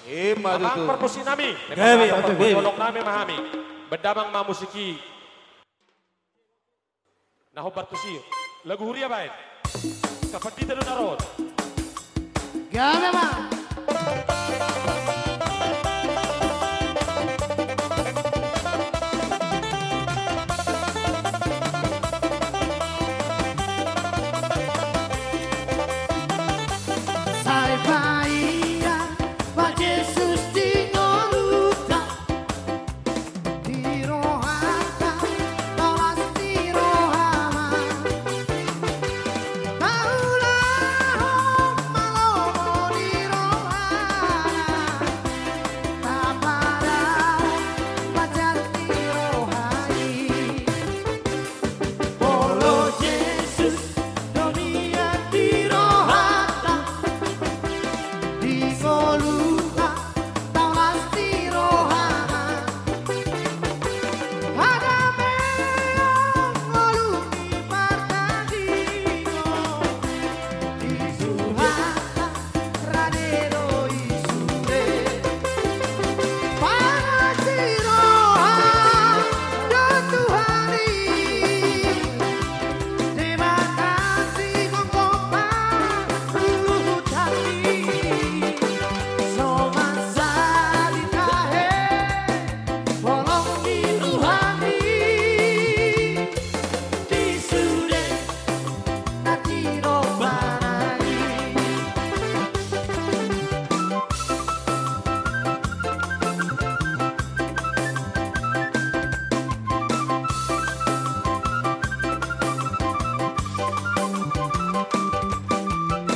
Amang perpusi nami. Gawi, Tolong nami mahami. Bedamang mamusiki. Nah bertusi. Lagu huria baik. Seperti itu narot. Gawe mah.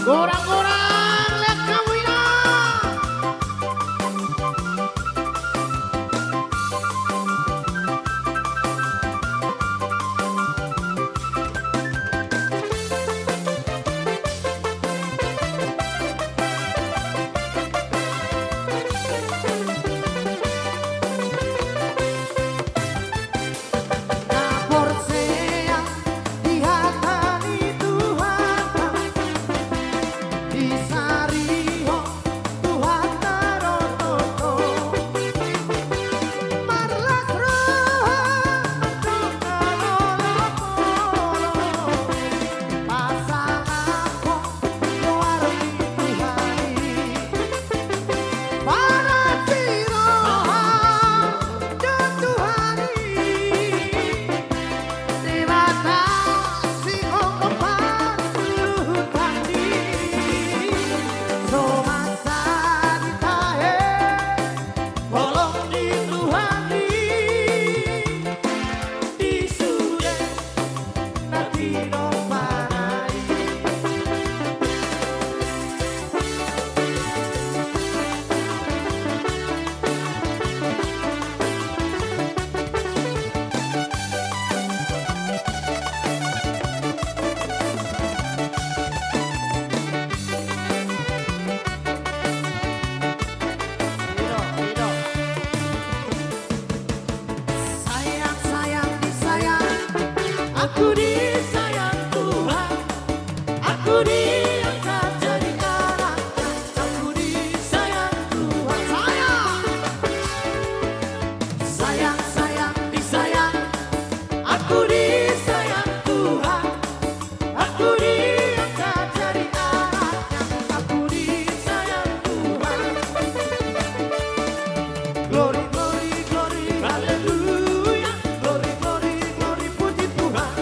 Kurang-kurang lihat kamu ya. Aku disayang Tuhan, aku diangkat jadi anaknya. Aku disayang Tuhan, sayang, sayang, disayang. Aku disayang Tuhan, aku diangkat jadi anaknya. Aku disayang Tuhan. Glory, glory, glory, haleluya. Glory, glory, glory, puji Tuhan.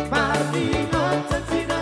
Martino, Cecina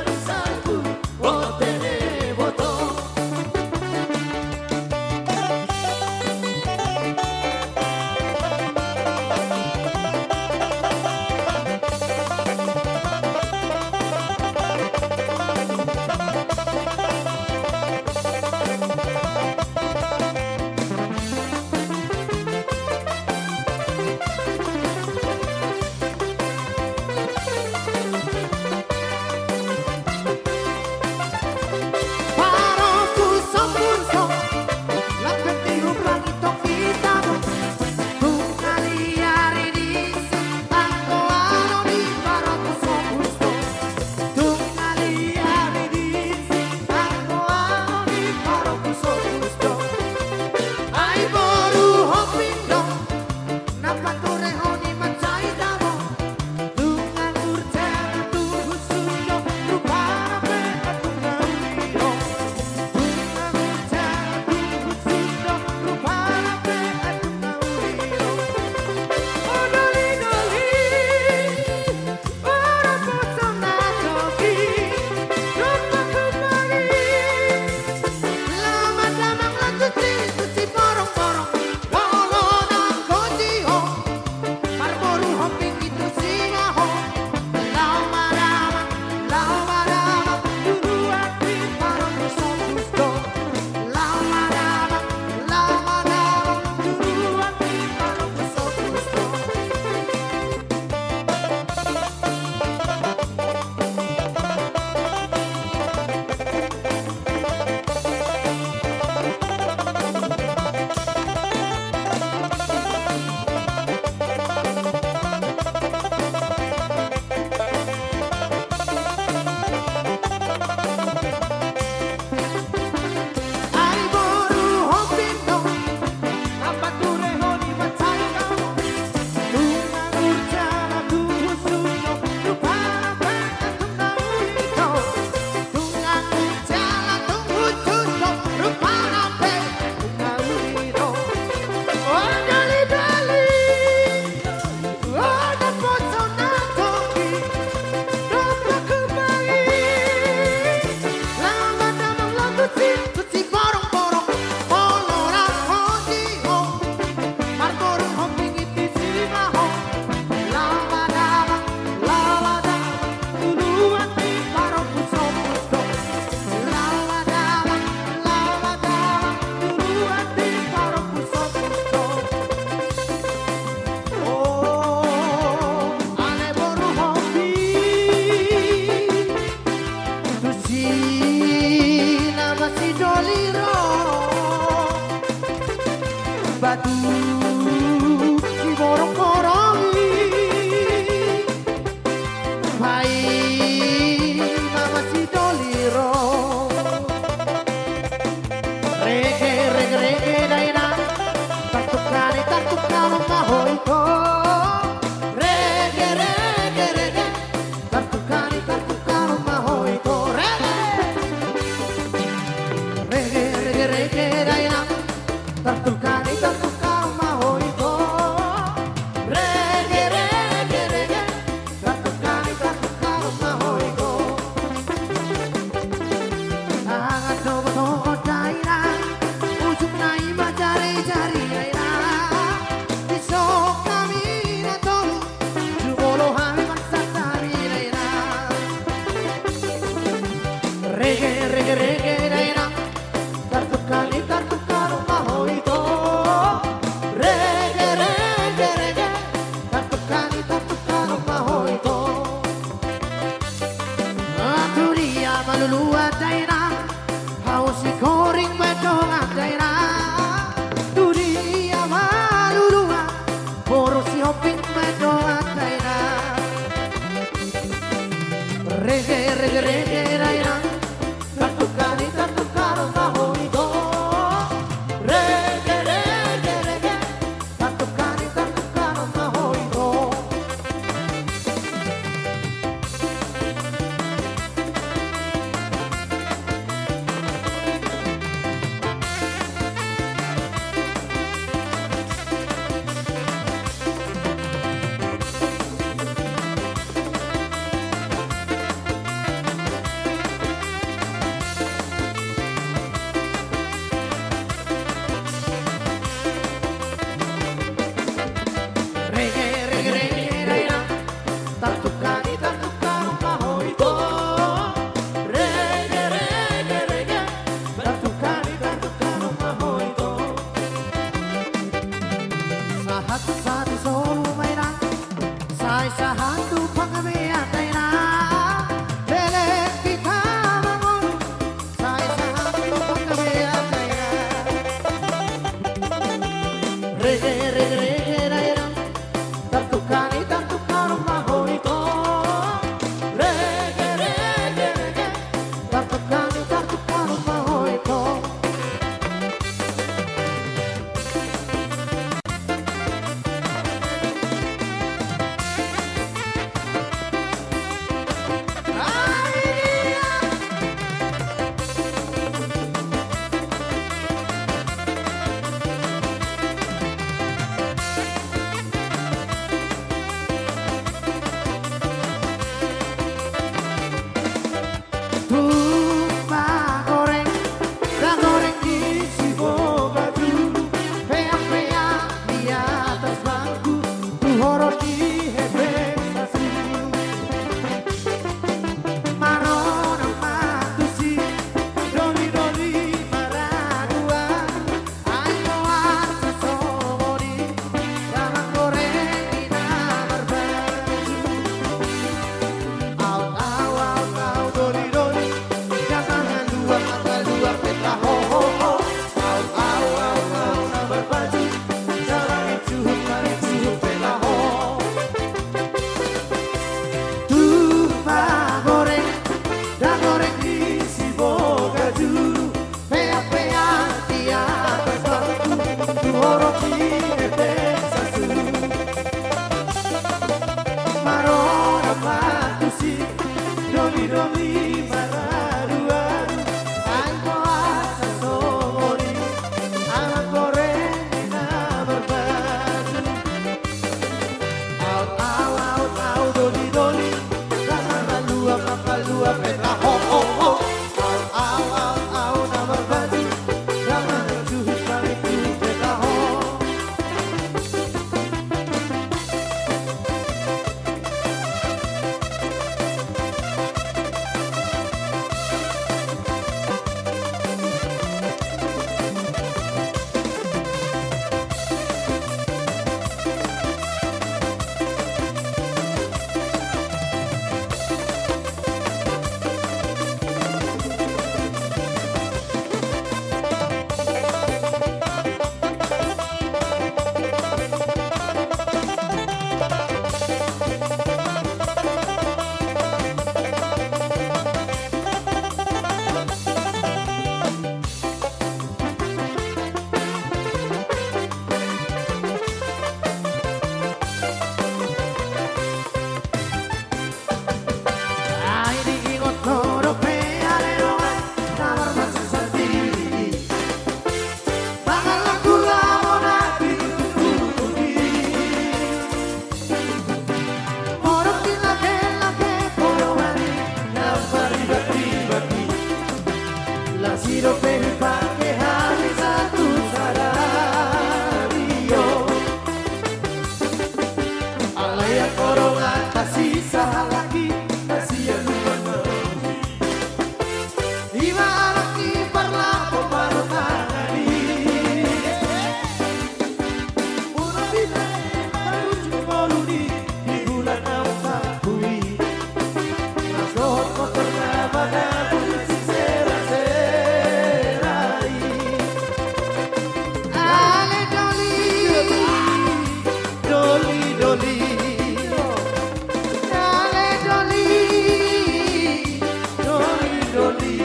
pai mama si doliro reggae reggae reggae daina taktukani taktukano mahoiko reggae reggae reggae taktukani taktukano mahoiko reggae reggae reggae daina taktukani taktukano mahoiko reggae reggae reggae taktukani taktukano mahoiko sangat coba daina ujung naima cari-cari daina besok kami datang jumolo kami mansatari daina reggae reggae reggae daina taktukani taktukano mahoiko reggae reggae reggae taktukani taktukano mahoiko Aturia malulua daina hausi koring bedonga daina Dunia malulua borosi hoping bedonga daina Reggae reggae reggae daina taktukani taktukano mahoiko reggae reggae reggae taktukani taktukano mahoiko reggae reggae reggae daina taktukani taktukano mahoiko reggae reggae reggae taktukani taktukano mahoiko satu solo maina sai sahatu pangamea daina lele kita bangun sai sahatu pangamea daina reggae reggae reggae daina taktukani taktukano mahoiko reggae reggae reggae taktukani taktukano mahoiko Tumpah goreng, dan goreng isi bogadu Peak-peak di atas bangku, tuhoro di hebek sasi Marona matusi, doli-doli maradua Ayo asa somori, jangan goreng di namar baju Au, doli-doli jangan dua mata dua peta ho ho ho Au, namar baju jangan itu peta ho Tumpah goreng dan goreng isi bogadu Peak-peak di atas bangku tuhoro di hebek sasu Marona matusi doli-doli maradua Ayo asa somori anak goreng di namar baju Au, doli-doli jangan dua peta ho ho ho Au, namar baju jangan itu peta ho lagi masih lupa Iba lagi berlaku baru tangani Uno bisa baru cuma ludi di bulan awal kui Nasot motornya pada polisi serai Ale doli doli doli Ale doli doli doli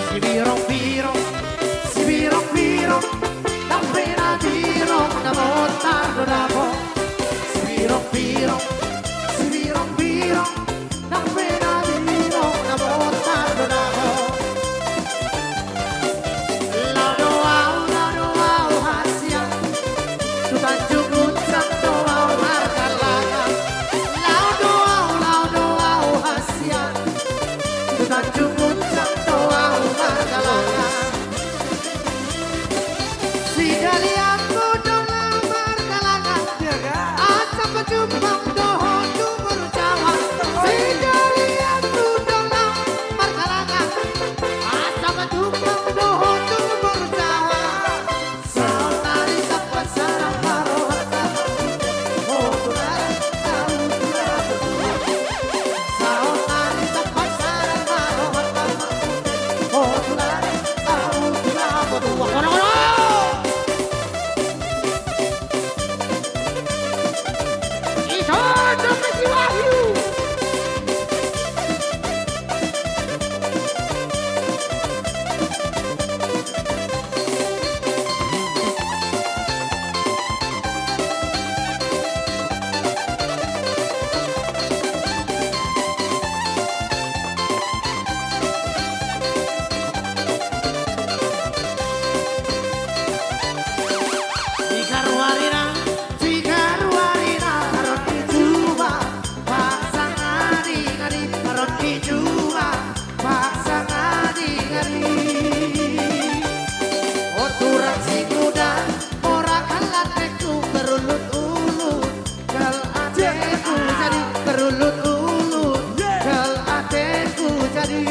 Si birong birong, si birong birong, appena birong una volta dopo. Si birong birong, si birong birong, appena birong una volta dopo. La doa hasia, tu tanjung ucap doa markalana. La doa hasia, tu tanjung ucap doa markalana. Si dari aku doa markalana, asap berjumpa doa jumur Jawa. Si dari aku doa markalana, asap berjumpa doa jumur Jawa. Saudari dapat sarang marohata, oh tular tahu tular berdua. Saudari dapat sarang marohata, oh tular tahu tular berdua. Itu dompet si Wahyu. Tiga roti cuma paksa ngadi-ngadi, roti cuma paksa ngadi-ngadi. Oturan si kuda, ora kalateku berulut-ulut, kal ateku jadi berulut-ulut, kal ateku jadi.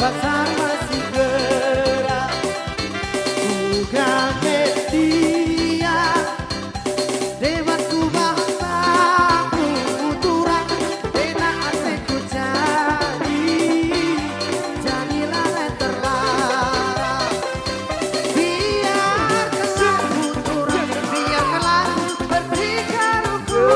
Pasar masih gerak, bukan dia dewaku bangsaku kuturang, enak aseku jadilah letter lara. Biar kelar kuturang, biar kelar bertiga ruku.